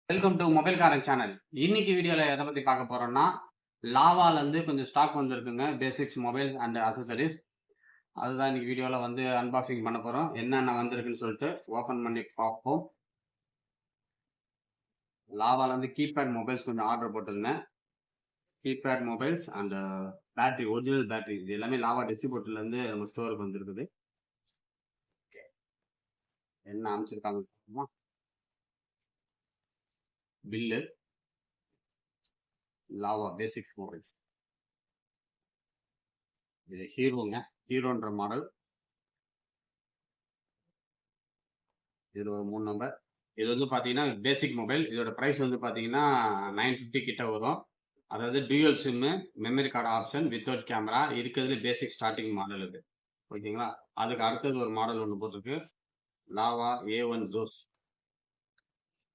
Welcome to mobile காரன் channel. இன்னைக்கு வீடியோல எதை பத்தி பார்க்க போறோம்னா, லாவால இருந்து கொஞ்சம் ஸ்டாக் வந்திருக்குங்க. Basics mobile and accessories. அதுதான் இன்னைக்கு வீடியோல வந்து அன்பாக்சிங் பண்ண போறோம். என்னென்ன வந்திருக்குன்னு சொல்லிட்டு ஓபன் பண்ணி பார்ப்போம். லாவால இருந்து கீபேட் மொபைல்ஸ் கொஞ்சம் ஆர்டர் போட்டிருந்தேன். Keypad mobiles and battery, original battery இது எல்லாமே லாவா டிஸ்ட்ரிபியூட்டர்ல இருந்து நம்ம ஸ்டோருக்கு வந்திருக்குது. என்ன அமைச்சிருக்காங்க பில்லு, லாவா பேசிக்ஸ் மொபைல்ஸ். இது ஹீரோங்க, ஹீரோன்ற மாடல். இது ஒரு 3 நம்பர். இது வந்து பார்த்தீங்கன்னா பேசிக் மொபைல். இதோட ப்ரைஸ் வந்து பார்த்தீங்கன்னா 950 கிட்ட வரும். அதாவது dual sim, memory card option, without camera இருக்கிறதுல பேசிக் ஸ்டார்டிங் மாடல் இது. ஓகேங்களா? அதுக்கு அடுத்தது ஒரு மாடல் ஒன்று போட்டிருக்கு. லாவா A1 ஜோஸ்.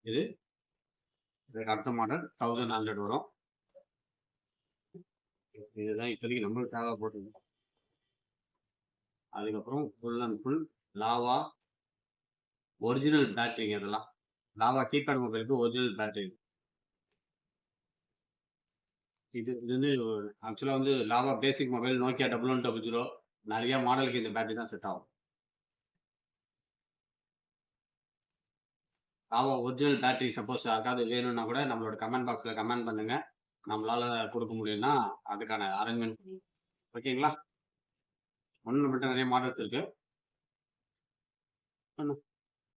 இது இதுக்கு அடுத்த மாடல் 1100 வரும். இதுதான் இப்போதைக்கு நம்மளுக்கு தேவைப்படுது. அதுக்கப்புறம் full and full Lava original பேட்டரிங்க இதெல்லாம். லாவா கீபேட் மொபைலுக்கு ஒரிஜினல் பேட்டரி. இது இது வந்து ஆக்சுவலா வந்து லாவா பேசிக் மொபைல், நோக்கியா 1100 நிறைய மாடலுக்கு இந்த பேட்டரி தான் செட் ஆகும். லாவா ஒரிஜினல் பேட்டரி சப்போஸ் யாருக்காவது வேணும்னா கூட நம்மளோட கமெண்ட் பாக்ஸ்ல கமெண்ட் பண்ணுங்க. நம்மளால கொடுக்க முடியும்னா அதுக்கான அரேஞ்ச்மெண்ட். ஓகேங்களா? ஒன்று மட்டும் நிறைய மாடல்ஸ் இருக்கு.